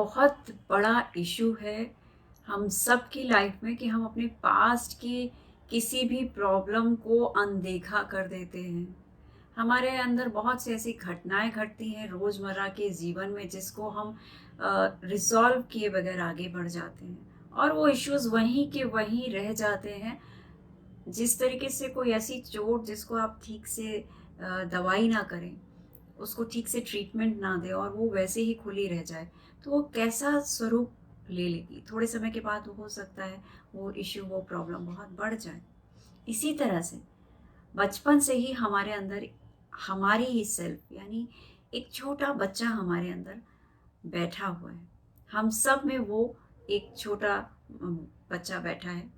बहुत बड़ा इशू है हम सब की लाइफ में कि हम अपने पास्ट की किसी भी प्रॉब्लम को अनदेखा कर देते हैं। हमारे अंदर बहुत सी ऐसी घटनाएं घटती हैं रोज़मर्रा के जीवन में जिसको हम रिजॉल्व किए बगैर आगे बढ़ जाते हैं और वो इश्यूज वहीं के वहीं रह जाते हैं। जिस तरीके से कोई ऐसी चोट जिसको आप ठीक से दवाई ना करें, उसको ठीक से ट्रीटमेंट ना दें और वो वैसे ही खुली रह जाए, तो वो कैसा स्वरूप ले लेगी। थोड़े समय के बाद हो सकता है वो इश्यू, वो प्रॉब्लम बहुत बढ़ जाए। इसी तरह से बचपन से ही हमारे अंदर हमारी ही सेल्फ यानी एक छोटा बच्चा हमारे अंदर बैठा हुआ है। हम सब में वो एक छोटा बच्चा बैठा है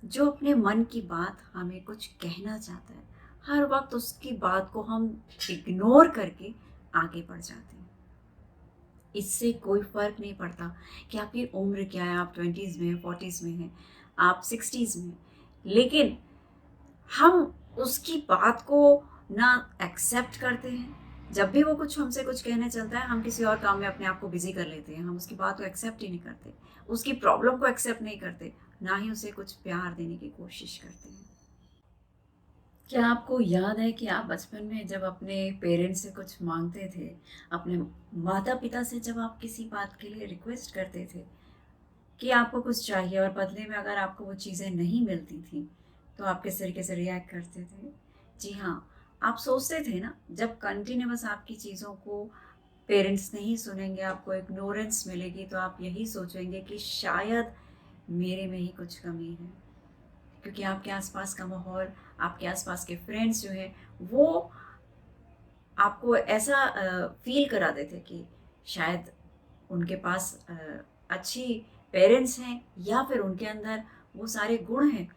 जो अपने मन की बात हमें कुछ कहना चाहता है। हर वक्त उसकी बात को हम इग्नोर करके आगे बढ़ जाते हैं। इससे कोई फर्क नहीं पड़ता कि आपकी उम्र क्या है, आप 20s में हैं, 40s में हैं, आप 60s में हैं, लेकिन हम उसकी बात को ना एक्सेप्ट करते हैं। जब भी वो कुछ हमसे कुछ कहने चलता है, हम किसी और काम में अपने आप को बिजी कर लेते हैं। हम उसकी बात को एक्सेप्ट ही नहीं करते, उसकी प्रॉब्लम को एक्सेप्ट नहीं करते, ना ही उसे कुछ प्यार देने की कोशिश करते हैं। क्या आपको याद है कि आप बचपन में जब अपने पेरेंट्स से कुछ मांगते थे, अपने माता पिता से जब आप किसी बात के लिए रिक्वेस्ट करते थे कि आपको कुछ चाहिए और बदले में अगर आपको वो चीज़ें नहीं मिलती थी, तो आप किस तरीके से रिएक्ट करते थे? जी हाँ, आप सोचते थे ना, जब कंटिन्यूअस आपकी चीज़ों को पेरेंट्स नहीं सुनेंगे, आपको इग्नोरेंस मिलेगी, तो आप यही सोचेंगे कि शायद मेरे में ही कुछ कमी है। क्योंकि आपके आसपास का माहौल, आपके आसपास के फ्रेंड्स जो हैं, वो आपको ऐसा फील करा देते कि शायद उनके पास अच्छी पेरेंट्स हैं या फिर उनके अंदर वो सारे गुण हैं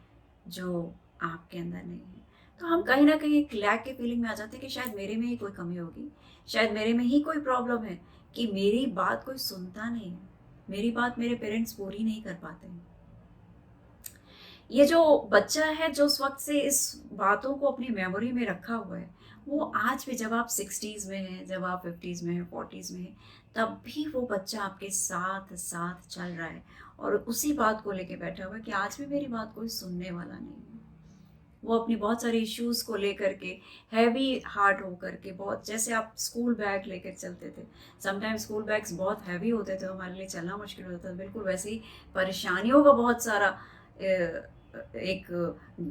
जो आपके अंदर नहीं है। तो हम कहीं ना कहीं एक लैक के फीलिंग में आ जाते हैं कि शायद मेरे में ही कोई कमी होगी, शायद मेरे में ही कोई प्रॉब्लम है कि मेरी बात कोई सुनता नहीं है, मेरी बात मेरे पेरेंट्स पूरी नहीं कर पाते हैं। ये जो बच्चा है जो उस वक्त से इस बातों को अपनी मेमोरी में रखा हुआ है, वो आज भी जब आप 60s में हैं, जब आप 50s में हैं, 40s में हैं, तब भी वो बच्चा आपके साथ साथ चल रहा है और उसी बात को लेके बैठा हुआ है कि आज भी मेरी बात कोई सुनने वाला नहीं है। वो अपनी बहुत सारे इश्यूज को लेकर के हैवी हार्ट होकर के, बहुत जैसे आप स्कूल बैग लेकर चलते थे, समटाइम्स स्कूल बैग्स बहुत हैवी होते थे, हमारे लिए चलना मुश्किल होता था, बिल्कुल वैसे ही परेशानियों का बहुत सारा एक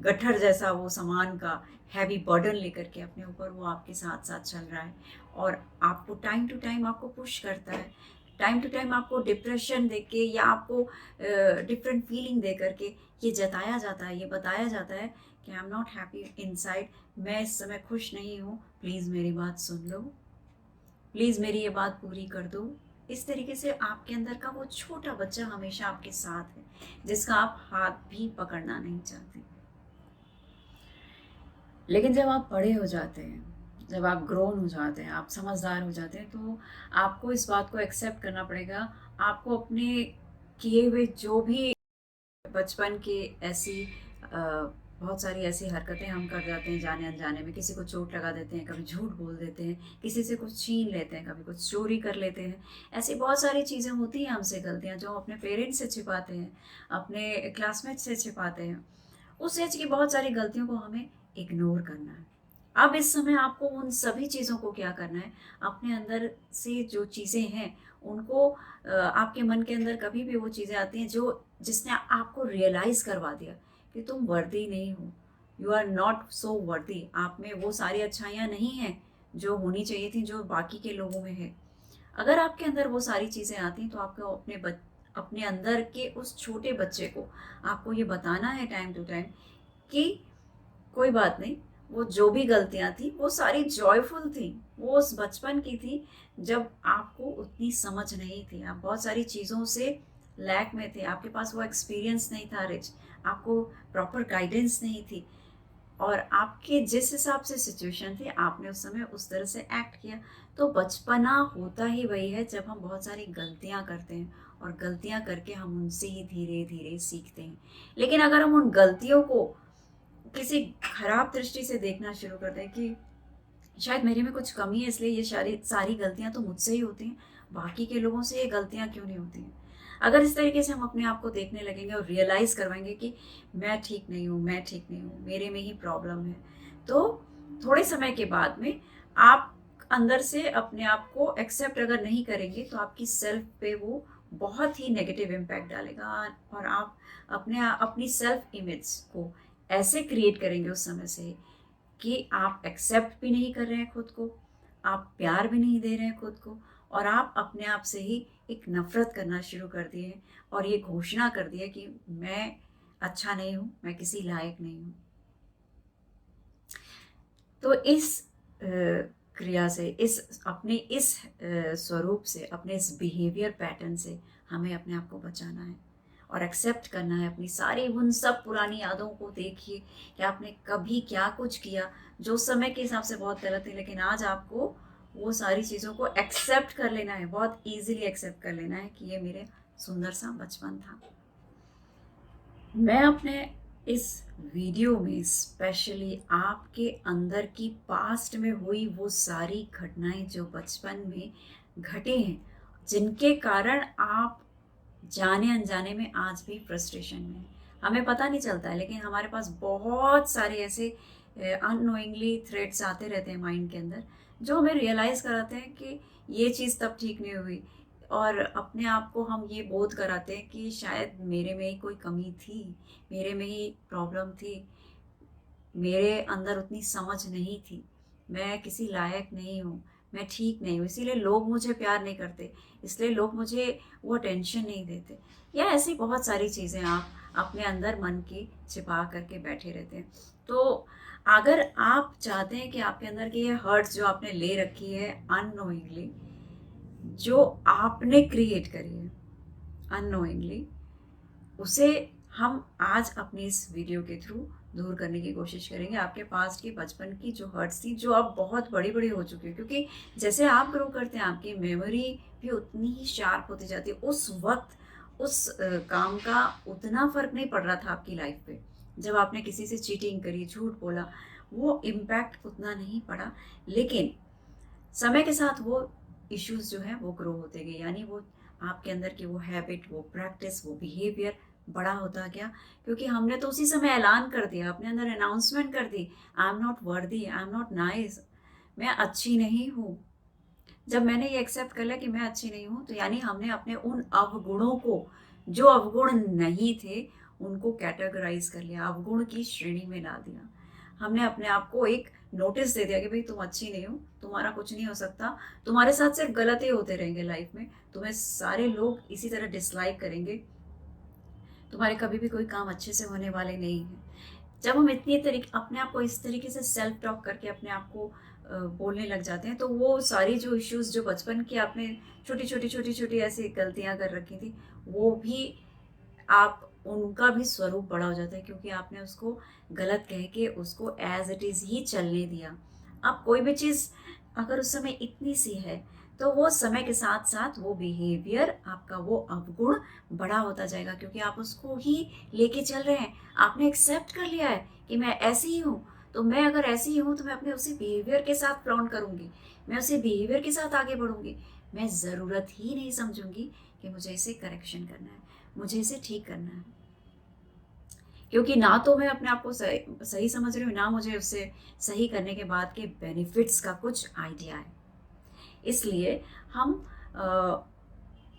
गट्ठर जैसा वो सामान का हैवी बर्डन लेकर के अपने ऊपर वो आपके साथ साथ चल रहा है और आपको टाइम टू टाइम आपको पुश करता है, टाइम टू टाइम आपको डिप्रेशन दे के या आपको डिफरेंट फीलिंग दे करके ये जताया जाता है, ये बताया जाता है कि I am not happy inside, मैं इस समय खुश नहीं हूँ, प्लीज़ मेरी बात सुन लो, प्लीज़ मेरी ये बात पूरी कर दो। इस तरीके से आपके अंदर का वो छोटा बच्चा हमेशा आपके साथ है जिसका आप हाथ भी पकड़ना नहीं चाहते। लेकिन जब आप बड़े हो जाते हैं, जब आप ग्रोन हो जाते हैं, आप समझदार हो जाते हैं, तो आपको इस बात को एक्सेप्ट करना पड़ेगा। आपको अपने किए हुए जो भी बचपन की ऐसी बहुत सारी ऐसी हरकतें हम कर जाते हैं जाने अनजाने में, किसी को चोट लगा देते हैं, कभी झूठ बोल देते हैं, किसी से कुछ छीन लेते हैं, कभी कुछ चोरी कर लेते हैं। ऐसी बहुत सारी चीज़ें होती हैं हमसे, गलतियाँ जो हम अपने पेरेंट्स से छिपाते हैं, अपने क्लासमेट से छिपाते हैं। उस एज की बहुत सारी गलतियों को हमें इग्नोर करना है। अब इस समय आपको उन सभी चीज़ों को क्या करना है, अपने अंदर से जो चीज़ें हैं उनको आपके मन के अंदर कभी भी वो चीज़ें आती हैं जो जिसने आपको रियलाइज़ करवा दिया कि तुम वर्दी नहीं हो, यू आर नॉट सो वर्दी, आप में वो सारी अच्छाइयाँ नहीं हैं जो होनी चाहिए थी, जो बाकी के लोगों में है। अगर आपके अंदर वो सारी चीज़ें आती हैं तो आपको अपने अंदर के उस छोटे बच्चे को आपको ये बताना है टाइम टू टाइम कि कोई बात नहीं, वो जो भी गलतियां थी वो सारी जॉयफुल थी, वो उस बचपन की थी जब आपको उतनी समझ नहीं थी, आप बहुत सारी चीज़ों से लैक में थे, आपके पास वो एक्सपीरियंस नहीं था रिच, आपको प्रॉपर गाइडेंस नहीं थी और आपके जिस हिसाब से सिचुएशन थी आपने उस समय उस तरह से एक्ट किया। तो बचपना होता ही वही है जब हम बहुत सारी गलतियां करते हैं और गलतियां करके हम उनसे ही धीरे धीरे सीखते हैं। लेकिन अगर हम उन गलतियों को किसी खराब दृष्टि से देखना शुरू कर दें कि शायद मेरे में कुछ कमी है इसलिए ये सारी सारी गलतियां तो मुझसे ही होती हैं, बाकी के लोगों से ये गलतियाँ क्यों नहीं होती हैं। अगर इस तरीके से हम अपने आप को देखने लगेंगे और रियलाइज़ करवाएंगे कि मैं ठीक नहीं हूँ, मैं ठीक नहीं हूँ, मेरे में ही प्रॉब्लम है, तो थोड़े समय के बाद में आप अंदर से अपने आप को एक्सेप्ट अगर नहीं करेंगे तो आपकी सेल्फ पे वो बहुत ही नेगेटिव इम्पैक्ट डालेगा और आप अपनी सेल्फ इमेज को ऐसे क्रिएट करेंगे उस समय से कि आप एक्सेप्ट भी नहीं कर रहे हैं खुद को, आप प्यार भी नहीं दे रहे हैं खुद को, और आप अपने आप से ही एक नफरत करना शुरू कर दिए हैं और ये घोषणा कर दिया कि मैं अच्छा नहीं हूँ, मैं किसी लायक नहीं हूँ। तो इस क्रिया से, इस स्वरूप से, अपने इस बिहेवियर पैटर्न से हमें अपने आप को बचाना है और एक्सेप्ट करना है अपनी सारी उन सब पुरानी यादों को। देखिए कि आपने कभी क्या कुछ किया जो समय के हिसाब से बहुत गलत है, लेकिन आज आपको वो सारी चीज़ों को एक्सेप्ट कर लेना है, बहुत इजीली एक्सेप्ट कर लेना है कि ये मेरे सुंदर सा बचपन था। मैं अपने इस वीडियो में स्पेशली आपके अंदर की पास्ट में हुई वो सारी घटनाएं जो बचपन में घटे हैं, जिनके कारण आप जाने अनजाने में आज भी फ्रस्ट्रेशन में हैं। हमें पता नहीं चलता है, लेकिन हमारे पास बहुत सारे ऐसे अननोइंगली थ्रेड्स आते रहते हैं माइंड के अंदर, जो हमें रियलाइज़ कराते हैं कि ये चीज़ तब ठीक नहीं हुई, और अपने आप को हम ये बोध कराते हैं कि शायद मेरे में ही कोई कमी थी, मेरे में ही प्रॉब्लम थी, मेरे अंदर उतनी समझ नहीं थी, मैं किसी लायक नहीं हूँ, मैं ठीक नहीं हूँ, इसीलिए लोग मुझे प्यार नहीं करते, इसलिए लोग मुझे वो अटेंशन नहीं देते, या ऐसी बहुत सारी चीज़ें आप अपने अंदर मन की छिपा करके बैठे रहते हैं। तो अगर आप चाहते हैं कि आपके अंदर की ये हर्ट्स जो आपने ले रखी है अननोइंगली, जो आपने क्रिएट करी है अननोइंगली, उसे हम आज अपनी इस वीडियो के थ्रू दूर करने की कोशिश करेंगे। आपके पास्ट की बचपन की जो हर्ट्स थी, जो अब बहुत बड़ी बड़ी हो चुकी है, क्योंकि जैसे आप ग्रो करते हैं आपकी मेमोरी भी उतनी ही शार्प होती जाती है। उस वक्त उस काम का उतना फर्क नहीं पड़ रहा था आपकी लाइफ पे, जब आपने किसी से चीटिंग करी, झूठ बोला, वो इम्पैक्ट उतना नहीं पड़ा, लेकिन समय के साथ वो इश्यूज जो है वो ग्रो होते गए, यानी वो आपके अंदर की वो हैबिट, वो प्रैक्टिस, वो बिहेवियर बड़ा होता गया, क्योंकि हमने तो उसी समय ऐलान कर दिया, अपने अंदर अनाउंसमेंट कर दी, I am not worthy, I am not nice, मैं अच्छी नहीं हूँ। जब मैंने ये एक्सेप्ट कर लिया कि मैं अच्छी नहीं हूँ, तो यानी हमने अपने उन अवगुणों को, जो अवगुण नहीं थे, उनको कैटेगराइज कर लिया, अवगुण की श्रेणी में ला दिया। हमने अपने आप को एक नोटिस दे दिया कि भाई तुम अच्छी नहीं हो, तुम्हारा कुछ नहीं हो सकता, तुम्हारे साथ सिर्फ गलत ही होते रहेंगे लाइफ में, तुम्हें सारे लोग इसी तरह डिसलाइक करेंगे, तुम्हारे कभी भी कोई काम अच्छे से होने वाले नहीं है। जब हम इतनी तरीके अपने आप को इस तरीके से सेल्फ टॉक करके अपने आप को बोलने लग जाते हैं, तो वो सारी जो इश्यूज जो बचपन की आपने छोटी छोटी ऐसी गलतियां कर रखी थी, वो भी आप उनका भी स्वरूप बड़ा हो जाता है, क्योंकि आपने उसको गलत कह के उसको एज इट इज़ ही चलने दिया। अब कोई भी चीज़ अगर उस समय इतनी सी है, तो वो समय के साथ साथ वो बिहेवियर, आपका वो अवगुण बड़ा होता जाएगा, क्योंकि आप उसको ही लेके चल रहे हैं। आपने एक्सेप्ट कर लिया है कि मैं ऐसी ही हूँ, तो मैं अगर ऐसी ही हूँ तो मैं अपने उसी बिहेवियर के साथ फ्लॉन्ट करूँगी, मैं उसी बिहेवियर के साथ आगे बढ़ूँगी, मैं ज़रूरत ही नहीं समझूंगी कि मुझे इसे करेक्शन करना है, मुझे इसे ठीक करना है, क्योंकि ना तो मैं अपने आप को सही समझ रही हूँ, ना मुझे उससे सही करने के बाद के बेनिफिट्स का कुछ आइडिया है। इसलिए हम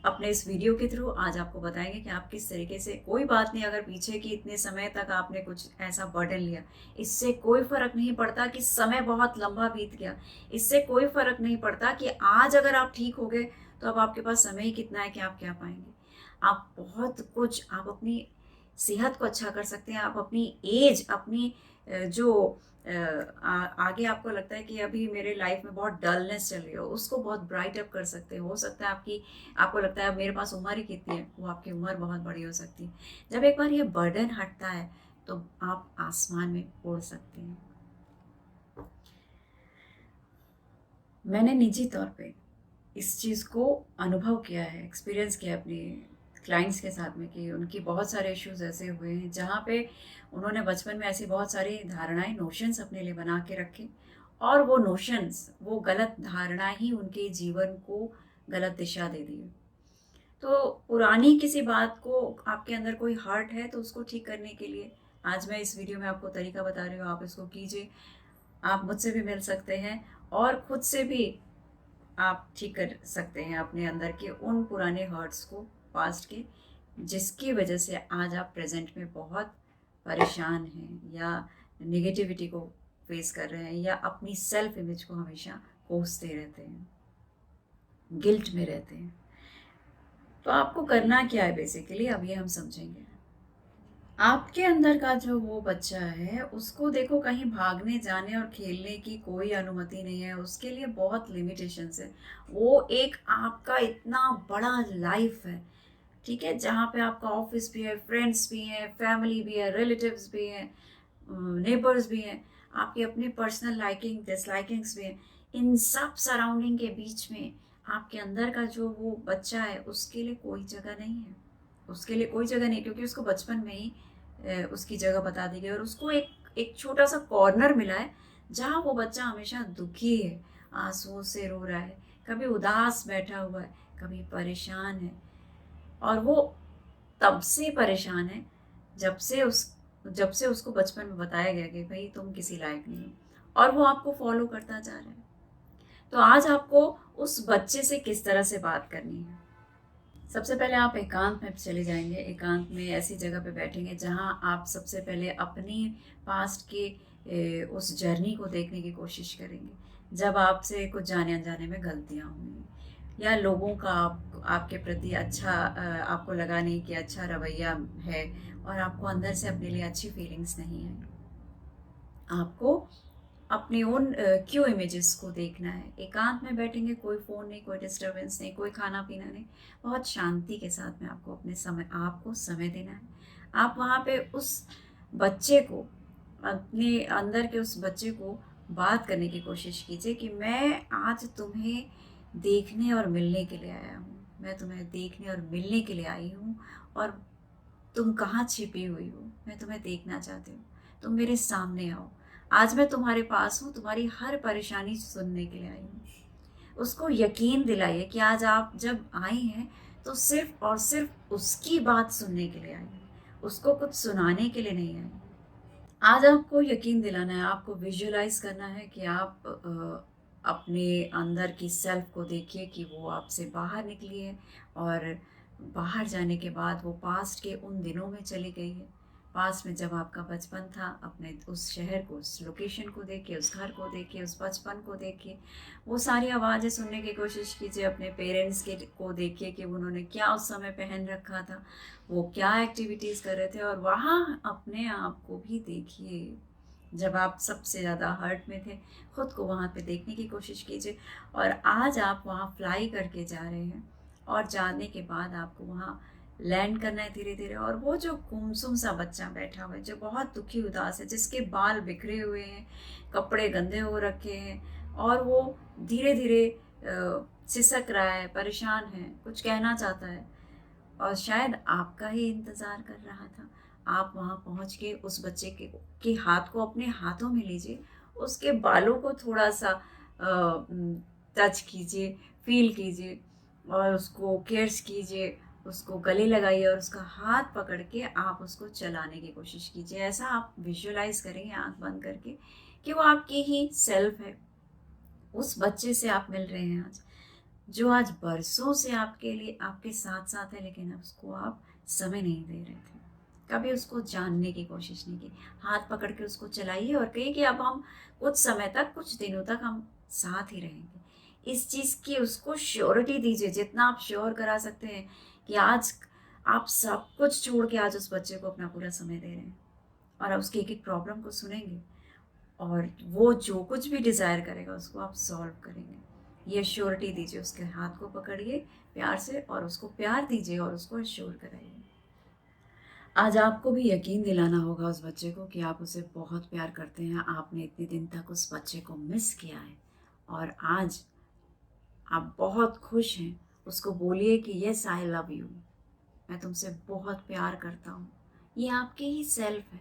अपने इस वीडियो के थ्रू आज आपको बताएंगे कि आप किस तरीके से, कोई बात नहीं अगर पीछे की इतने समय तक आपने कुछ ऐसा बर्डन लिया, इससे कोई फर्क नहीं पड़ता कि समय बहुत लंबा बीत गया, इससे कोई फर्क नहीं पड़ता कि आज अगर आप ठीक हो गए तो अब आपके पास समय ही कितना है कि आप क्या पाएंगे। आप बहुत कुछ, आप अपनी सेहत को अच्छा कर सकते हैं, आप अपनी एज, अपनी जो आगे आपको लगता है कि अभी मेरे लाइफ में बहुत डलनेस चल रही हो, उसको बहुत ब्राइट अप कर सकते हो सकता है आपको लगता है मेरे पास उम्र ही कितनी है, वो आपकी उम्र बहुत बड़ी हो सकती है। जब एक बार ये बर्डन हटता है तो आप आसमान में उड़ सकते हैं। मैंने निजी तौर पे इस चीज़ को अनुभव किया है, एक्सपीरियंस किया अपने क्लाइंट्स के साथ में, कि उनकी बहुत सारे इश्यूज ऐसे हुए हैं जहाँ पे उन्होंने बचपन में ऐसी बहुत सारी धारणाएं, नोशंस अपने लिए बना के रखे, और वो नोशंस, वो गलत धारणा ही उनके जीवन को गलत दिशा दे दी है। तो पुरानी किसी बात को, आपके अंदर कोई हर्ट है तो उसको ठीक करने के लिए आज मैं इस वीडियो में आपको तरीका बता रही हूँ, आप इसको कीजिए। आप मुझसे भी मिल सकते हैं और खुद से भी आप ठीक कर सकते हैं अपने अंदर के उन पुराने हर्ट्स को, पास्ट के, जिसकी वजह से आज आप प्रेजेंट में बहुत परेशान हैं या नेगेटिविटी को फेस कर रहे हैं या अपनी सेल्फ इमेज को हमेशा कोसते रहते हैं, गिल्ट में रहते हैं। तो आपको करना क्या है बेसिकली, अब ये हम समझेंगे। आपके अंदर का जो वो बच्चा है उसको देखो, कहीं भागने जाने और खेलने की कोई अनुमति नहीं है, उसके लिए बहुत लिमिटेशंस है। वो एक आपका इतना बड़ा लाइफ है, ठीक है, जहाँ पे आपका ऑफिस भी है, फ्रेंड्स भी हैं, फैमिली भी है, रिलेटिव्स भी हैं, नेबर्स भी हैं, आपके अपने पर्सनल लाइकिंग डिसलाइकिंग्स भी हैं। इन सब सराउंडिंग के बीच में आपके अंदर का जो वो बच्चा है उसके लिए कोई जगह नहीं है, उसके लिए कोई जगह नहीं, क्योंकि उसको बचपन में ही उसकी जगह बता दी गई और उसको एक छोटा सा कॉर्नर मिला है जहाँ वो बच्चा हमेशा दुखी है, आंसुओं से रो रहा है, कभी उदास बैठा हुआ है, कभी परेशान है। और वो तब से परेशान है जब से उसको बचपन में बताया गया कि भाई तुम किसी लायक नहीं हो, और वो आपको फॉलो करता जा रहा है। तो आज आपको उस बच्चे से किस तरह से बात करनी है। सबसे पहले आप एकांत में चले जाएंगे, एकांत में ऐसी जगह पे बैठेंगे जहां आप सबसे पहले अपनी पास्ट के उस जर्नी को देखने की कोशिश करेंगे, जब आपसे कुछ जाने अनजाने में गलतियां हुई या लोगों का आपके प्रति आपको लगा नहीं कि अच्छा रवैया है और आपको अंदर से अपने लिए अच्छी फीलिंग्स नहीं है। आपको अपने उन क्यों इमेजेस को देखना है। एकांत में बैठेंगे, कोई फ़ोन नहीं, कोई डिस्टरबेंस नहीं, कोई खाना पीना नहीं, बहुत शांति के साथ में आपको समय देना है। आप वहाँ पे उस बच्चे को, अपने अंदर के उस बच्चे को बात करने की कोशिश कीजिए कि मैं आज तुम्हें देखने और मिलने के लिए आया हूँ, मैं तुम्हें देखने और मिलने के लिए आई हूँ, और तुम कहाँ छिपी हुई हो, मैं तुम्हें देखना चाहती हूँ, तुम मेरे सामने आओ, आज मैं तुम्हारे पास हूँ, तुम्हारी हर परेशानी सुनने के लिए आई हूँ। उसको यकीन दिलाइए कि आज आप जब आई हैं तो सिर्फ और सिर्फ उसकी बात सुनने के लिए आई हैं, उसको कुछ सुनाने के लिए नहीं आई। आज आपको यकीन दिलाना है, आपको विजुअलाइज करना है कि आप अपने अंदर की सेल्फ को देखिए कि वो आपसे बाहर निकली है और बाहर जाने के बाद वो पास्ट के उन दिनों में चली गई है। पास्ट में जब आपका बचपन था, अपने उस शहर को, उस लोकेशन को देखिए, उस घर को देखिए, उस बचपन को देखिए, वो सारी आवाज़ें सुनने की कोशिश कीजिए, अपने पेरेंट्स के को देखिए कि उन्होंने क्या उस समय पहन रखा था, वो क्या एक्टिविटीज़ कर रहे थे, और वहाँ अपने आप को भी देखिए। जब आप सबसे ज़्यादा हर्ट में थे, खुद को वहाँ पे देखने की कोशिश कीजिए। और आज आप वहाँ फ्लाई करके जा रहे हैं और जाने के बाद आपको वहाँ लैंड करना है धीरे धीरे। और वो जो गुमसुम सा बच्चा बैठा हुआ है, जो बहुत दुखी उदास है, जिसके बाल बिखरे हुए हैं, कपड़े गंदे हो रखे हैं, और वो धीरे धीरे सिसक रहा है, परेशान है, कुछ कहना चाहता है और शायद आपका ही इंतज़ार कर रहा था। आप वहाँ पहुँच के उस बच्चे के हाथ को अपने हाथों में लीजिए, उसके बालों को थोड़ा सा टच कीजिए, फील कीजिए और उसको केयर्स कीजिए, उसको गले लगाइए और उसका हाथ पकड़ के आप उसको चलाने की कोशिश कीजिए। ऐसा आप विजुअलाइज करेंगे आंख बंद करके कि वो आपकी ही सेल्फ है। उस बच्चे से आप मिल रहे हैं आज, जो आज बरसों से आपके लिए आपके साथ साथ है, लेकिन उसको आप समय नहीं दे रहे थे, कभी उसको जानने की कोशिश नहीं की। हाथ पकड़ के उसको चलाइए और कहिए कि अब हम कुछ समय तक, कुछ दिनों तक हम साथ ही रहेंगे। इस चीज़ की उसको श्योरिटी दीजिए, जितना आप श्योर करा सकते हैं कि आज आप सब कुछ छोड़ के आज उस बच्चे को अपना पूरा समय दे रहे हैं और उसकी एक एक प्रॉब्लम को सुनेंगे और वो जो कुछ भी डिज़ायर करेगा उसको आप सॉल्व करेंगे। ये श्योरिटी दीजिए, उसके हाथ को पकड़िए प्यार से और उसको प्यार दीजिए और उसको एश्योर कराइए। आज आपको भी यकीन दिलाना होगा उस बच्चे को कि आप उसे बहुत प्यार करते हैं। आपने इतने दिन तक उस बच्चे को मिस किया है और आज आप बहुत खुश हैं। उसको बोलिए कि येस आई लव यू, मैं तुमसे बहुत प्यार करता हूँ। ये आपकी ही सेल्फ है,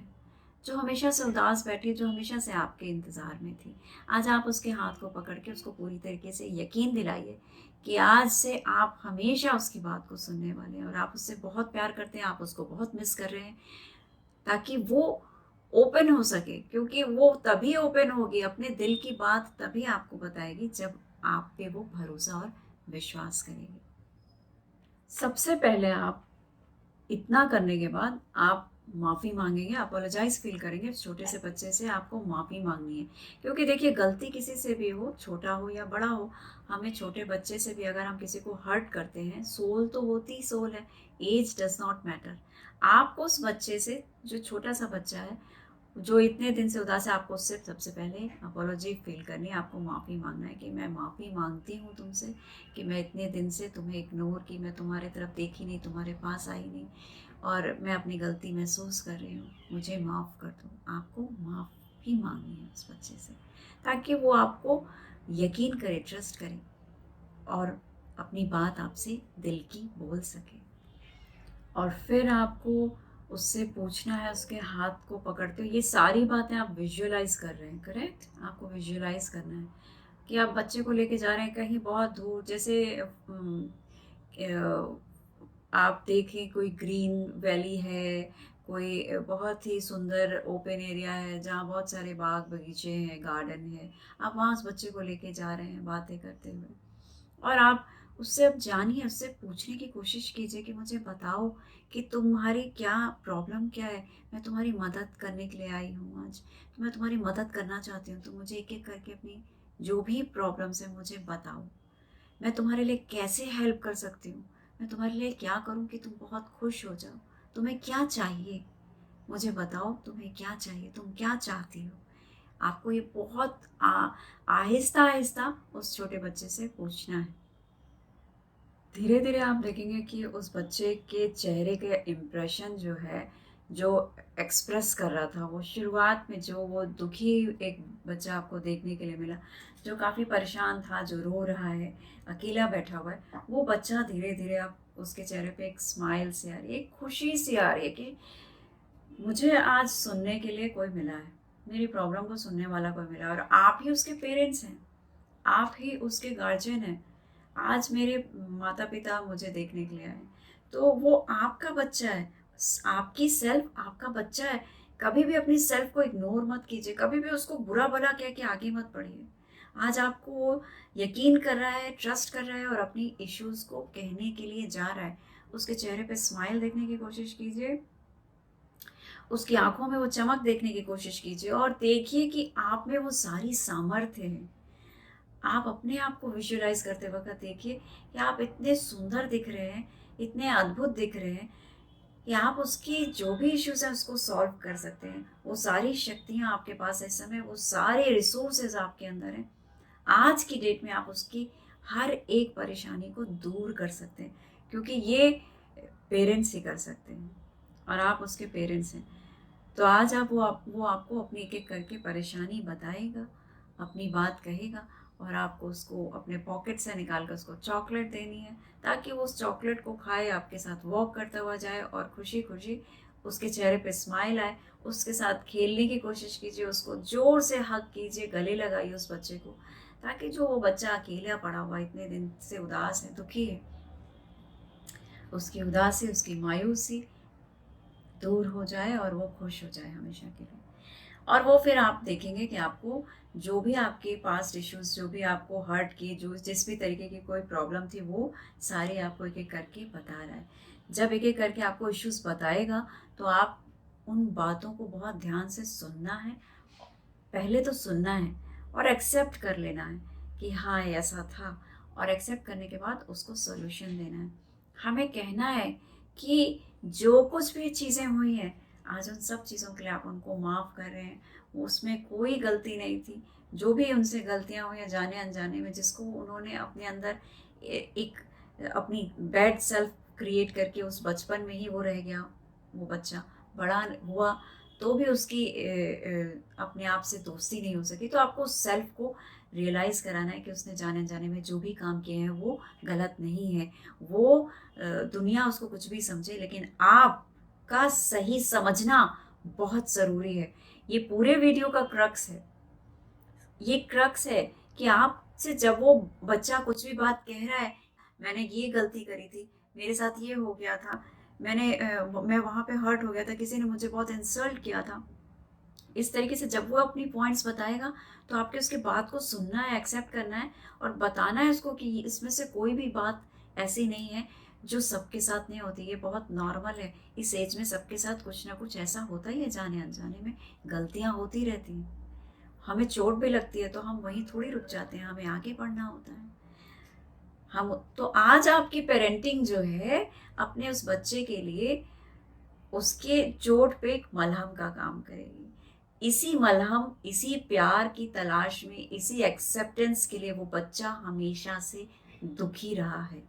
जो हमेशा से उदास बैठी, जो हमेशा से आपके इंतज़ार में थी। आज आप उसके हाथ को पकड़ के उसको पूरी तरीके से यकीन दिलाइए कि आज से आप हमेशा उसकी बात को सुनने वाले हैं और आप उससे बहुत प्यार करते हैं, आप उसको बहुत मिस कर रहे हैं, ताकि वो ओपन हो सके, क्योंकि वो तभी ओपन होगी, अपने दिल की बात तभी आपको बताएगी जब आप पे वो भरोसा और विश्वास करेगी। सबसे पहले आप इतना करने के बाद आप माफ़ी मांगेंगे, अपोलोजाइज फील करेंगे। उस छोटे से बच्चे से आपको माफ़ी मांगनी है, क्योंकि देखिए गलती किसी से भी हो, छोटा हो या बड़ा हो, हमें छोटे बच्चे से भी अगर हम किसी को हर्ट करते हैं, सोल तो होती सोल है, एज डज नॉट मैटर। आपको उस बच्चे से, जो छोटा सा बच्चा है, जो इतने दिन से उदास है, आपको उससे सबसे पहले अपोलॉजी फील करनी है, आपको माफ़ी मांगना है कि मैं माफ़ी मांगती हूँ तुमसे कि मैं इतने दिन से तुम्हें इग्नोर की, मैं तुम्हारे तरफ देखी नहीं, तुम्हारे पास आई नहीं, और मैं अपनी गलती महसूस कर रही हूँ, मुझे माफ़ कर दो। आपको माफ़ी मांगनी है उस बच्चे से, ताकि वो आपको यकीन करे, ट्रस्ट करे और अपनी बात आपसे दिल की बोल सके। और फिर आपको उससे पूछना है, उसके हाथ को पकड़ते हुए, ये सारी बातें आप विजुअलाइज कर रहे हैं, करेक्ट? आपको विजुअलाइज करना है कि आप बच्चे को लेके जा रहे हैं कहीं बहुत दूर, जैसे आप देखें कोई ग्रीन वैली है, कोई बहुत ही सुंदर ओपन एरिया है जहाँ बहुत सारे बाग बगीचे हैं, गार्डन है, आप वहाँ उस बच्चे को लेके जा रहे हैं बातें करते हुए, और आप उससे अब जानिए, उससे पूछने की कोशिश कीजिए कि मुझे बताओ कि तुम्हारी क्या प्रॉब्लम क्या है, मैं तुम्हारी मदद करने के लिए आई हूँ आज, तो मैं तुम्हारी मदद करना चाहती हूँ, तो मुझे एक एक करके अपनी जो भी प्रॉब्लम्स है मुझे बताओ, मैं तुम्हारे लिए कैसे हेल्प कर सकती हूँ, मैं तुम्हारे लिए क्या करूँ कि तुम बहुत खुश हो जाओ, तुम्हें क्या चाहिए, मुझे बताओ तुम्हें क्या चाहिए, तुम क्या चाहती हो। आपको ये बहुत आहिस्ता आहिस्ता उस छोटे बच्चे से पूछना है। धीरे धीरे आप देखेंगे कि उस बच्चे के चेहरे के इम्प्रेशन जो है, जो एक्सप्रेस कर रहा था, वो शुरुआत में जो वो दुखी एक बच्चा आपको देखने के लिए मिला, जो काफ़ी परेशान था, जो रो रहा है, अकेला बैठा हुआ है, वो बच्चा धीरे धीरे आप उसके चेहरे पे एक स्माइल से आ रही है, एक खुशी सी आ रही है कि मुझे आज सुनने के लिए कोई मिला है, मेरी प्रॉब्लम को सुनने वाला कोई मिला है, और आप ही उसके पेरेंट्स हैं, आप ही उसके गार्जियन हैं। आज मेरे माता पिता मुझे देखने के लिए आए, तो वो आपका बच्चा है, आपकी सेल्फ आपका बच्चा है। कभी भी अपनी सेल्फ को इग्नोर मत कीजिए, कभी भी उसको बुरा भला कह के आगे मत बढ़िए। आज आपको वो यकीन कर रहा है, ट्रस्ट कर रहा है और अपनी इश्यूज को कहने के लिए जा रहा है। उसके चेहरे पे स्माइल देखने की कोशिश कीजिए, उसकी आंखों में वो चमक देखने की कोशिश कीजिए, और देखिए कि आप में वो सारी सामर्थ्य है। आप अपने आप को विजुअलाइज करते वक्त देखिए कि आप इतने सुंदर दिख रहे हैं, इतने अद्भुत दिख रहे हैं कि आप उसकी जो भी इश्यूज है उसको सॉल्व कर सकते हैं। वो सारी शक्तियाँ आपके पास है इस समय, वो सारे रिसोर्सेज आपके अंदर हैं। आज की डेट में आप उसकी हर एक परेशानी को दूर कर सकते हैं, क्योंकि ये पेरेंट्स ही कर सकते हैं और आप उसके पेरेंट्स हैं। तो आज वो आपको अपनी एक एक करके परेशानी बताएगा, अपनी बात कहेगा, और आपको उसको अपने पॉकेट से निकाल कर उसको चॉकलेट देनी है, ताकि वो उस चॉकलेट को खाए, आपके साथ वॉक करता हुआ जाए और खुशी खुशी उसके चेहरे पे स्माइल आए। उसके साथ खेलने की कोशिश कीजिए, उसको जोर से हग कीजिए, गले लगाइए उस बच्चे को, ताकि जो वो बच्चा अकेला पड़ा हुआ इतने दिन से उदास है, दुखी है, उसकी उदासी, उसकी मायूसी दूर हो जाए और वो खुश हो जाए हमेशा के लिए। और वो फिर आप देखेंगे कि आपको जो भी आपके पास्ट इश्यूज, जो भी आपको हर्ट की, जो जिस भी तरीके की कोई प्रॉब्लम थी, वो सारी आपको एक एक करके बता रहा है। जब एक एक करके आपको इश्यूज बताएगा, तो आप उन बातों को बहुत ध्यान से सुनना है, पहले तो सुनना है और एक्सेप्ट कर लेना है कि हाँ ऐसा था, और एक्सेप्ट करने के बाद उसको सोल्यूशन देना है। हमें कहना है कि जो कुछ भी चीज़ें हुई हैं, आज उन सब चीज़ों के लिए आप उनको माफ़ कर रहे हैं, उसमें कोई गलती नहीं थी। जो भी उनसे गलतियाँ हुई हैं जाने अनजाने में, जिसको उन्होंने अपने अंदर एक अपनी बैड सेल्फ क्रिएट करके, उस बचपन में ही वो रह गया, वो बच्चा बड़ा हुआ तो भी उसकी अपने आप से दोस्ती नहीं हो सकी। तो आपको उस सेल्फ को रियलाइज़ कराना है कि उसने जाने अनजाने में जो भी काम किए हैं वो गलत नहीं है। वो दुनिया उसको कुछ भी समझे, लेकिन आपका सही समझना बहुत ज़रूरी है। ये पूरे वीडियो का क्रक्स है। ये क्रक्स है कि आपसे जब वो बच्चा कुछ भी बात कह रहा है, मैंने ये गलती करी थी, मेरे साथ ये हो गया था, मैं वहाँ पे हर्ट हो गया था, किसी ने मुझे बहुत इंसल्ट किया था, इस तरीके से जब वो अपनी पॉइंट्स बताएगा तो आपके उसके बात को सुनना है, एक्सेप्ट करना है और बताना है उसको कि इसमें से कोई भी बात ऐसी नहीं है जो सबके साथ नहीं होती। ये बहुत नॉर्मल है। इस एज में सबके साथ कुछ ना कुछ ऐसा होता ही है, जाने अनजाने में गलतियां होती रहती हैं। हमें चोट भी लगती है तो हम वहीं थोड़ी रुक जाते हैं, हमें आगे बढ़ना होता है। हम तो आज आपकी पेरेंटिंग जो है अपने उस बच्चे के लिए उसके चोट पे एक मलहम का काम करेगी। इसी मलहम, इसी प्यार की तलाश में, इसी एक्सेप्टेंस के लिए वो बच्चा हमेशा से दुखी रहा है।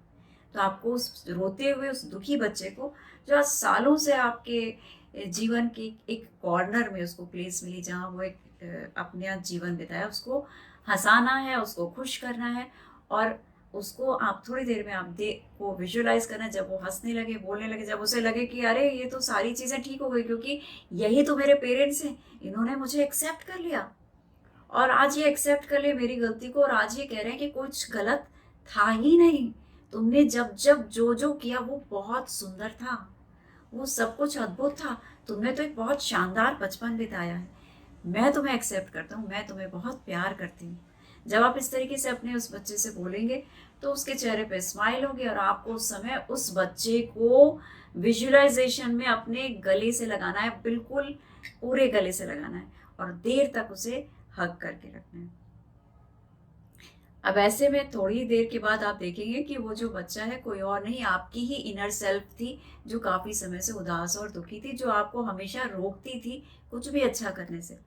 तो आपको उस रोते हुए उस दुखी बच्चे को, जो आज सालों से आपके जीवन के एक कॉर्नर में उसको प्लेस मिली जहाँ वो एक अपना जीवन बिताया, उसको हंसाना है, उसको खुश करना है और उसको आप थोड़ी देर में आप को विजुअलाइज करना है, जब वो हंसने लगे, बोलने लगे, जब उसे लगे कि अरे ये तो सारी चीज़ें ठीक हो गई क्योंकि यही तो मेरे पेरेंट्स हैं, इन्होंने मुझे एक्सेप्ट कर लिया और आज ये एक्सेप्ट कर लिया मेरी गलती को और आज ये कह रहे हैं कि कुछ गलत था ही नहीं, तुमने जब जब जो जो किया वो बहुत सुंदर था, वो सब कुछ अद्भुत था, तुमने तो एक बहुत शानदार बचपन बिताया है, मैं तुम्हें एक्सेप्ट करता हूँ, मैं तुम्हें बहुत प्यार करती हूँ। जब आप इस तरीके से अपने उस बच्चे से बोलेंगे तो उसके चेहरे पे स्माइल होगी और आपको उस समय उस बच्चे को विजुअलाइजेशन में अपने गले से लगाना है, बिल्कुल पूरे गले से लगाना है और देर तक उसे हग करके रखना है। अब ऐसे में थोड़ी देर के बाद आप देखेंगे कि वो जो बच्चा है कोई और नहीं, आपकी ही इनर सेल्फ थी जो काफ़ी समय से उदास और दुखी थी, जो आपको हमेशा रोकती थी कुछ भी अच्छा करने से,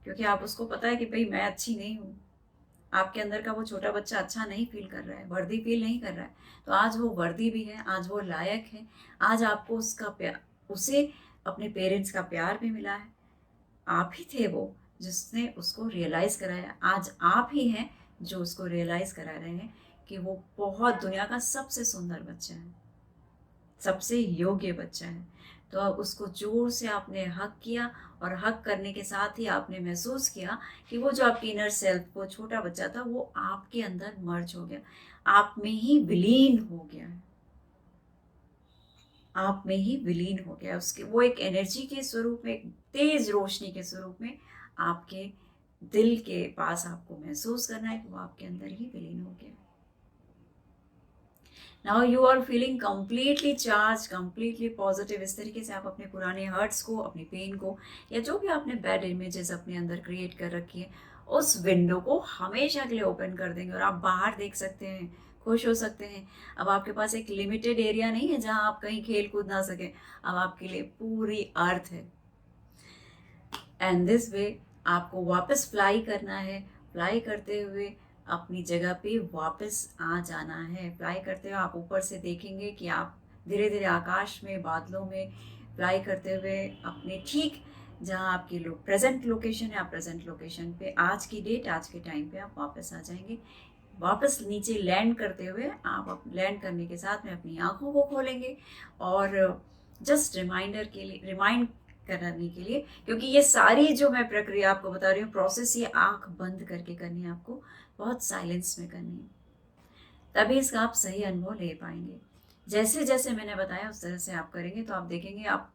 क्योंकि आप उसको पता है कि भाई मैं अच्छी नहीं हूँ। आपके अंदर का वो छोटा बच्चा अच्छा नहीं फील कर रहा है, वर्दी फील नहीं कर रहा है, तो आज वो वर्दी भी है, आज वो लायक है, आज आपको उसका प्यार, उसे अपने पेरेंट्स का प्यार भी मिला है। आप ही थे वो जिसने उसको रियलाइज़ कराया, आज आप ही हैं जो उसको रियलाइज़ करा रहे हैं कि वो बहुत दुनिया का सबसे सुंदर बच्चा है, सबसे योग्य बच्चा है। तो अब उसको जोर से आपने हक किया और हक करने के साथ ही आपने महसूस किया कि वो जो आपकी इनर सेल्फ, वो छोटा बच्चा था, वो आपके अंदर मर्ज हो गया, आप में ही विलीन हो गया है, आप में ही विलीन हो गया। उसके वो एक एनर्जी के स्वरूप में, एक तेज रोशनी के स्वरूप में आपके दिल के पास आपको महसूस करना है कि वो आपके अंदर ही विलीन हो गया। Now you are feeling completely charge, completely positive. इस तरीके से आप अपने पुराने हर्ट्स को, अपनी पेन को, या जो भी आपने बैड इमेजेस अपने अंदर क्रिएट कर रखी है, उस विंडो को हमेशा के लिए ओपन कर देंगे और आप बाहर देख सकते हैं, खुश हो सकते हैं। अब आपके पास एक लिमिटेड एरिया नहीं है जहां आप कहीं खेल कूद ना सकें, अब आपके लिए पूरी अर्थ है। एंड दिस वे आपको वापस फ्लाई करना है, फ्लाई करते हुए अपनी जगह पे वापस आ जाना है। फ्लाई करते हुए आप ऊपर से देखेंगे कि आप धीरे धीरे आकाश में, बादलों में फ्लाई करते हुए अपने ठीक जहाँ आपकी प्रेजेंट लोकेशन है, आप प्रेजेंट लोकेशन पे आज की डेट, आज के टाइम पे आप वापस आ जाएंगे। वापस नीचे लैंड करते हुए आप लैंड करने के साथ में अपनी आंखों को खोलेंगे और जस्ट रिमाइंडर के लिए, रिमाइंड कराने के लिए, क्योंकि ये सारी जो मैं प्रक्रिया आपको बता रही हूँ, प्रोसेस, ये आंख बंद करके करनी है, आपको बहुत साइलेंस में करनी है, तभी इसका आप सही अनुभव ले पाएंगे। जैसे जैसे मैंने बताया उस तरह से आप करेंगे तो आप देखेंगे, आप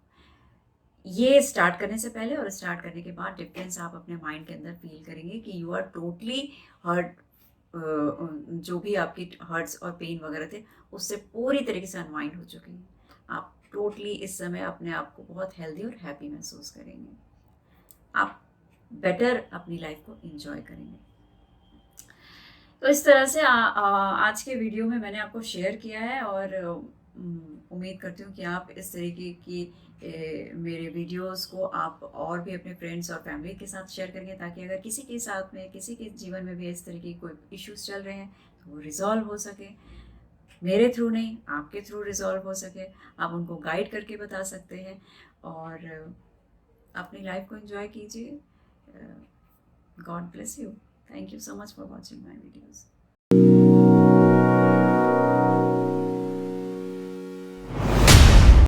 ये स्टार्ट करने से पहले और स्टार्ट करने के बाद डिफरेंस आप अपने माइंड के अंदर फील करेंगे कि यू आर टोटली हर्ट। जो भी आपकी हर्ट्स और पेन वगैरह थे उससे पूरी तरीके से अनवाइंड हो चुके हैं। आप टोटली इस समय अपने आप को बहुत हेल्दी और हैप्पी महसूस करेंगे, आप बेटर अपनी लाइफ को एंजॉय करेंगे। तो इस तरह से आज के वीडियो में मैंने आपको शेयर किया है और उम्मीद करती हूँ कि आप इस तरीके की मेरे वीडियोस को आप और भी अपने फ्रेंड्स और फैमिली के साथ शेयर करेंगे, ताकि अगर किसी के साथ में, किसी के जीवन में भी इस तरीके के कोई इश्यूज चल रहे हैं तो वो रिजॉल्व हो सके, मेरे थ्रू नहीं आपके थ्रू रिजॉल्व हो सके। आप उनको गाइड करके बता सकते हैं और अपनी लाइफ को एंजॉय कीजिए। God bless you. Thank you so much for watching my videos.